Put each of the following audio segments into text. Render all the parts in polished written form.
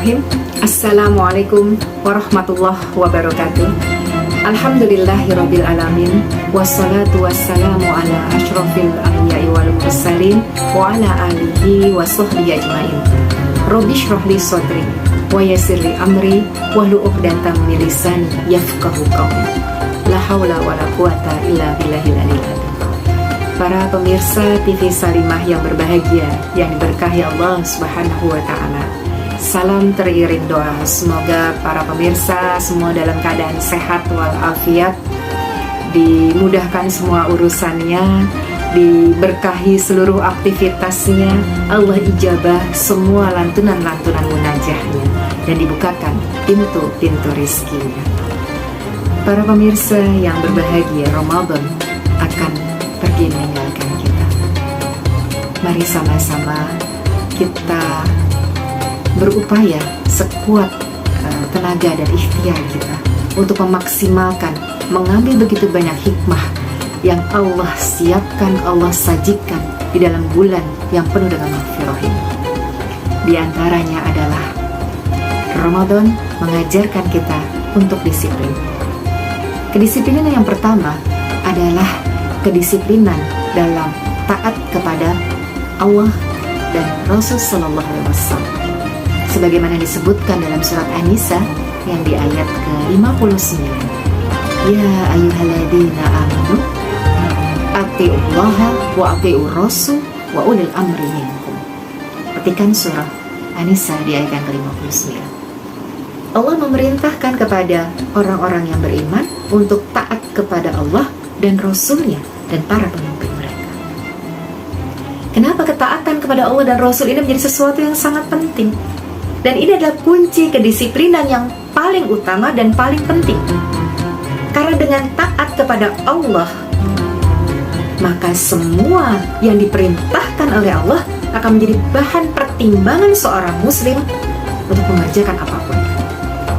Bismillahirrahmanirrahim. Assalamualaikum warahmatullahi wabarakatuh. Alhamdulillahirabbil alamin. Wassalatu wassalamu ala asyrofil anbiya'i wal mursalin wa ala alihi wa sahbihi ajmain. Rabbi shrah li sadri wa yassir li amri wahlul 'uqdatam min lisani yafqahu qawli. La haula wala quwata illa billahil aliyil azim. Para pemirsa TV Salimah yang berbahagia, yang diberkahi Allah Subhanahu wa Ta'ala, salam teriring doa. Semoga para pemirsa semua dalam keadaan sehat walafiat, dimudahkan semua urusannya, diberkahi seluruh aktivitasnya, Allah ijabah semua lantunan-lantunan munajahnya, dan dibukakan pintu-pintu rizkinya. Para pemirsa yang berbahagia, Ramadan akan pergi meninggalkan kita. Mari sama-sama kita berupaya sekuat tenaga dan ikhtiar kita untuk memaksimalkan, mengambil begitu banyak hikmah yang Allah siapkan, Allah sajikan di dalam bulan yang penuh dengan maghfirah ini. Di antaranya adalah Ramadan mengajarkan kita untuk disiplin. Kedisiplinan yang pertama adalah kedisiplinan dalam taat kepada Allah dan Rasul Sallallahu Alaihi Wasallam, sebagaimana disebutkan dalam surat An-Nisa yang di ayat ke-59. Ya ayyuhalladzina amanu atiullaha wa atiur rasul wa ulil amri minkum. Petikan surah An-Nisa di ayat yang ke-59. Allah memerintahkan kepada orang-orang yang beriman untuk taat kepada Allah dan Rasulnya dan para pemimpin mereka. Kenapa ketaatan kepada Allah dan Rasul ini menjadi sesuatu yang sangat penting? Dan ini adalah kunci kedisiplinan yang paling utama dan paling penting. Karena dengan taat kepada Allah, maka semua yang diperintahkan oleh Allah akan menjadi bahan pertimbangan seorang muslim untuk mengerjakan apapun.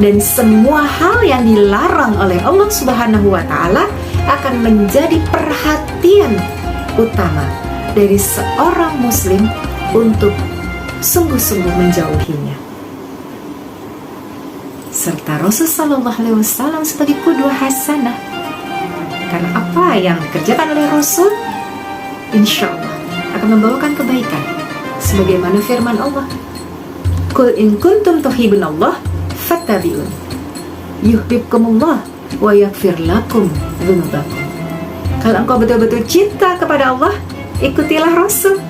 Dan semua hal yang dilarang oleh Allah Subhanahu wa Ta'ala akan menjadi perhatian utama dari seorang muslim untuk sungguh-sungguh menjauhinya. Serta Rasul Sallallahu Alaihi Wasallam sebagai qudwah hasanah. Karena apa yang dikerjakan oleh Rasul, insya Allah akan membawakan kebaikan. Sebagaimana firman Allah, Qul in kuntum tuhibbunallah fattabi'un yuhibbukumullah wa yaghfir lakum dzunubakum. Kalau engkau betul-betul cinta kepada Allah, ikutilah Rasul,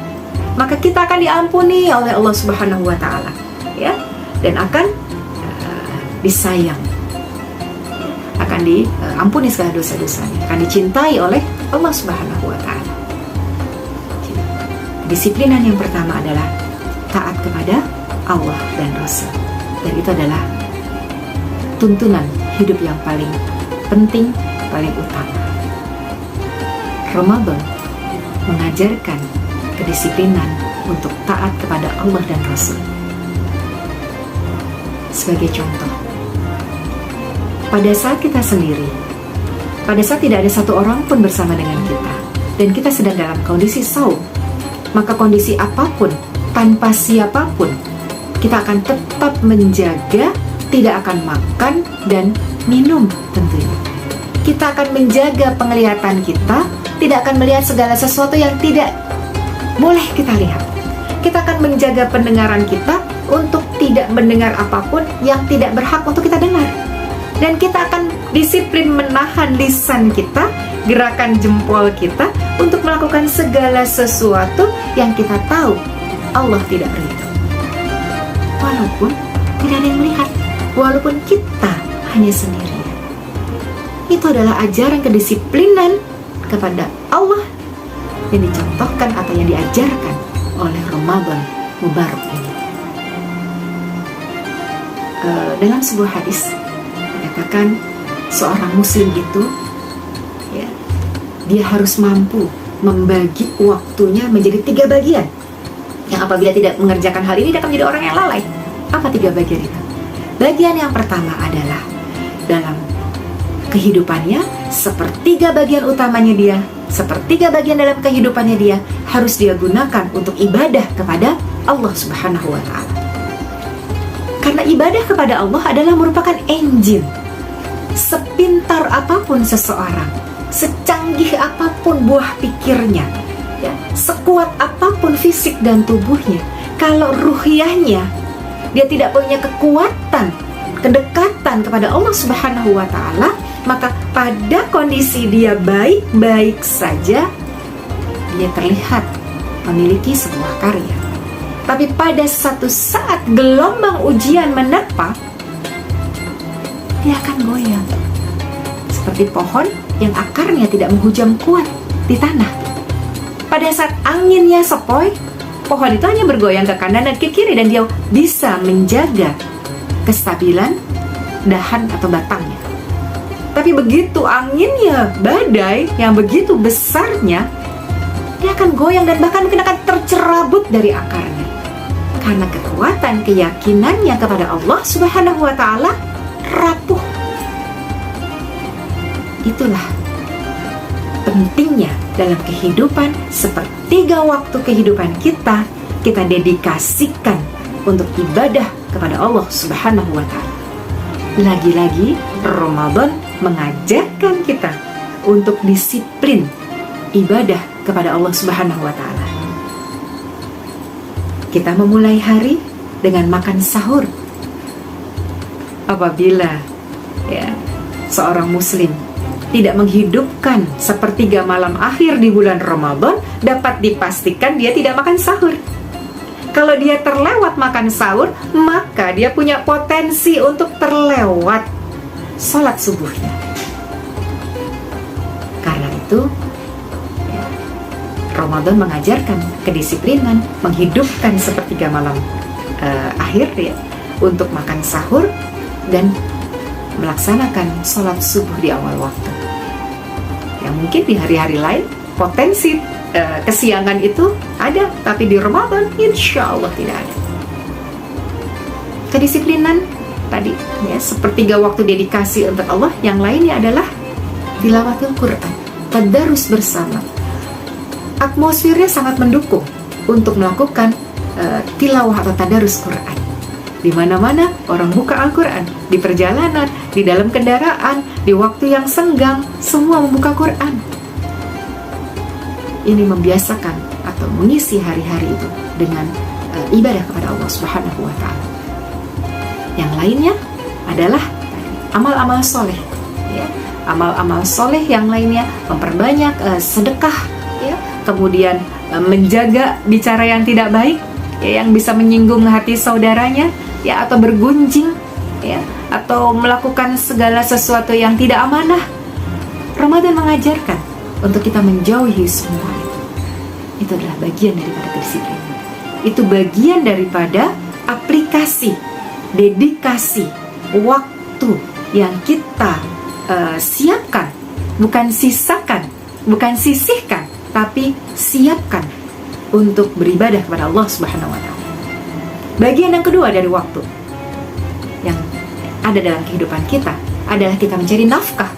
maka kita akan diampuni oleh Allah Subhanahu wa Ta'ala, ya, dan akan disayang, akan diampuni segala dosa-dosanya, akan dicintai oleh Allah Subhanahu wa Ta'ala. Disiplinan yang pertama adalah taat kepada Allah dan Rasul, dan itu adalah tuntunan hidup yang paling penting, paling utama. Ramadan mengajarkan kedisiplinan untuk taat kepada Allah dan Rasul. Sebagai contoh, pada saat kita sendiri, pada saat tidak ada satu orang pun bersama dengan kita, dan kita sedang dalam kondisi saum, maka kondisi apapun, tanpa siapapun, kita akan tetap menjaga, tidak akan makan dan minum tentunya. Kita akan menjaga penglihatan kita, tidak akan melihat segala sesuatu yang tidak boleh kita lihat. Kita akan menjaga pendengaran kita untuk tidak mendengar apapun yang tidak berhak untuk kita dengar. Dan kita akan disiplin menahan lisan kita, gerakan jempol kita untuk melakukan segala sesuatu yang kita tahu Allah tidak ridho. Walaupun tidak ada yang melihat, walaupun kita hanya sendirian. Itu adalah ajaran kedisiplinan kepada Allah yang dicontohkan atau yang diajarkan oleh Ramadan Mubarak ini. Dalam sebuah hadis dikatakan seorang muslim itu, ya, dia harus mampu membagi waktunya menjadi 3 bagian. Yang apabila tidak mengerjakan hal ini, dia akan menjadi orang yang lalai. Apa 3 bagian itu? Bagian yang pertama adalah dalam kehidupannya, sepertiga bagian utamanya dia, sepertiga bagian dalam kehidupannya dia harus dia gunakan untuk ibadah kepada Allah Subhanahu wa Ta'ala. Karena ibadah kepada Allah adalah merupakan engine. Sepintar apapun seseorang, secanggih apapun buah pikirnya, ya, sekuat apapun fisik dan tubuhnya, kalau ruhiyahnya dia tidak punya kekuatan, kedekatan kepada Allah Subhanahu wa Ta'ala, maka pada kondisi dia baik-baik saja, dia terlihat memiliki sebuah karya. Tapi pada satu saat gelombang ujian menerpa, dia akan goyang seperti pohon yang akarnya tidak menghujam kuat di tanah. Pada saat anginnya sepoi, pohon itu hanya bergoyang ke kanan dan ke kiri, dan dia bisa menjaga kestabilan dahan atau batangnya. Tapi begitu anginnya badai yang begitu besarnya, dia akan goyang dan bahkan mungkin akan tercerabut dari akarnya. Karena kekuatan keyakinannya kepada Allah Subhanahu wa Ta'ala rapuh. Itulah pentingnya dalam kehidupan, sepertiga waktu kehidupan kita dedikasikan untuk ibadah kepada Allah Subhanahu wa Ta'ala. Lagi-lagi Ramadan mengajarkan kita untuk disiplin ibadah kepada Allah Subhanahu wa Ta'ala. Kita memulai hari dengan makan sahur. Apabila seorang muslim tidak menghidupkan sepertiga malam akhir di bulan Ramadan, dapat dipastikan dia tidak makan sahur. Kalau dia terlewat makan sahur, maka dia punya potensi untuk terlewat sholat subuhnya. Karena itu Ramadan mengajarkan kedisiplinan, menghidupkan sepertiga malam akhir untuk makan sahur dan melaksanakan sholat subuh di awal waktu. Yang mungkin di hari-hari lain potensi kesiangan itu ada, tapi di Ramadan insya Allah tidak ada. Kedisiplinan tadi sepertiga waktu dedikasi untuk Allah. Yang lainnya adalah tilawatul Quran, tadarus bersama. Atmosfernya sangat mendukung untuk melakukan tilawah atau tadarus Quran. Di mana-mana orang buka Al-Quran, di perjalanan, di dalam kendaraan, di waktu yang senggang, semua membuka Quran. Ini membiasakan atau mengisi hari-hari itu dengan ibadah kepada Allah Subhanahu wa Ta'ala. Yang lainnya adalah amal-amal soleh. Amal-amal soleh yang lainnya memperbanyak sedekah, kemudian menjaga bicara yang tidak baik, yang bisa menyinggung hati saudaranya, atau bergunjing, atau melakukan segala sesuatu yang tidak amanah. Ramadan mengajarkan untuk kita menjauhi semua itu. Itu adalah bagian daripada kedisiplinan. Itu bagian daripada aplikasi, dedikasi, waktu yang kita siapkan, bukan sisakan, bukan sisihkan, tapi siapkan untuk beribadah kepada Allah Subhanahu wa Ta'ala. Bagian yang kedua dari waktu yang ada dalam kehidupan kita adalah kita mencari nafkah.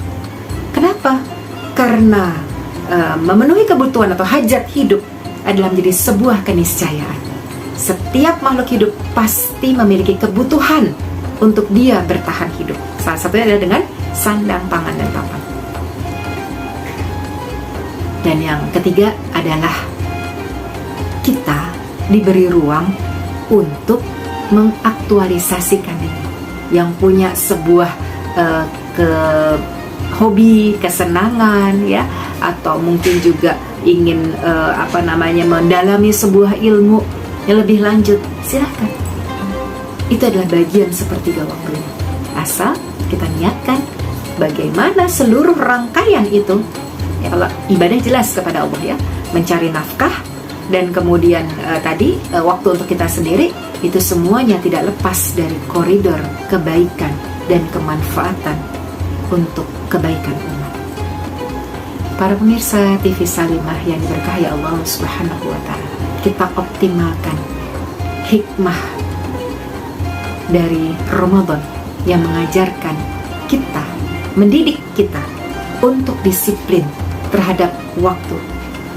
Kenapa? Karena memenuhi kebutuhan atau hajat hidup adalah menjadi sebuah keniscayaan. Setiap makhluk hidup pasti memiliki kebutuhan untuk dia bertahan hidup. Salah satunya adalah dengan sandang, pangan, dan papan. Dan yang ketiga adalah kita diberi ruang untuk mengaktualisasikan ini. Yang punya sebuah hobi, kesenangan, atau mungkin juga ingin mendalami sebuah ilmu yang lebih lanjut, silahkan. Itu adalah bagian sepertiga waktunya. Asal kita niatkan bagaimana seluruh rangkaian itu. Kalau ibadah jelas kepada Allah, mencari nafkah, dan kemudian waktu untuk kita sendiri, itu semuanya tidak lepas dari koridor kebaikan dan kemanfaatan untuk kebaikan umat. Para pemirsa TV Salimah yang diberkahi Allah Subhanahu wa Ta'ala, kita optimalkan hikmah dari Ramadan yang mengajarkan kita, mendidik kita untuk disiplin terhadap waktu,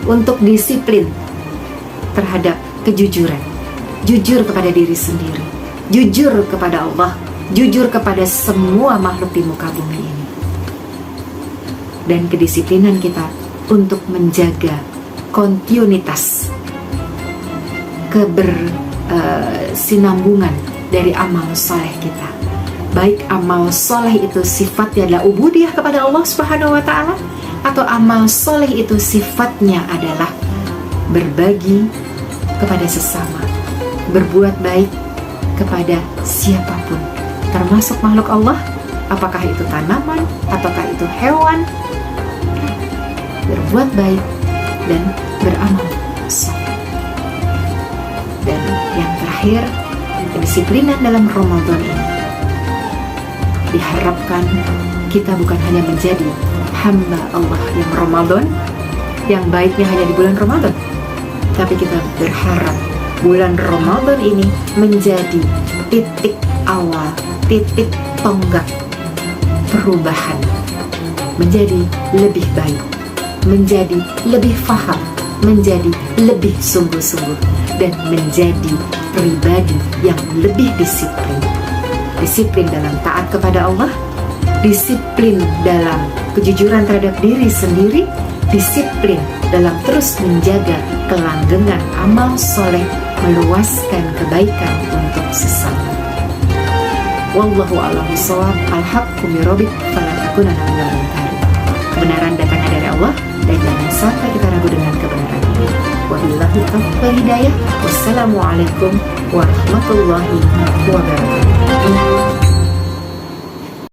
untuk disiplin terhadap kejujuran, jujur kepada diri sendiri, jujur kepada Allah, jujur kepada semua makhluk di muka bumi ini. Dan kedisiplinan kita untuk menjaga kontinuitas kebersinambungan dari amal soleh kita. Baik amal soleh itu sifatnya adalah ubudiyah kepada Allah Subhanahu wa Ta'ala, atau amal soleh itu sifatnya adalah berbagi kepada sesama, berbuat baik kepada siapapun, termasuk makhluk Allah, apakah itu tanaman, apakah itu hewan. Berbuat baik dan beramal soleh. Dan yang terakhir, kedisiplinan dalam Ramadan ini diharapkan kita bukan hanya menjadi hamba Allah yang Ramadan, yang baiknya hanya di bulan Ramadan, tapi kita berharap bulan Ramadan ini menjadi titik awal, titik tonggak perubahan, menjadi lebih baik, menjadi lebih faham, menjadi lebih sungguh-sungguh, dan menjadi pribadi yang lebih disiplin. Disiplin dalam taat kepada Allah, disiplin dalam kejujuran terhadap diri sendiri, disiplin dalam terus menjaga kelanggengan amal soleh, meluaskan kebaikan untuk sesama. Wallahu a'lam bishawab. Al-haqqu min rabbik fala takunanna minal mumtarin. Kebenaran datangnya dari Allah, dan jangan sampai kita ragu dengan kebenaran ini. Wabillahi taufiq wal hidayah. Wassalamualaikum warahmatullahi wabarakatuh.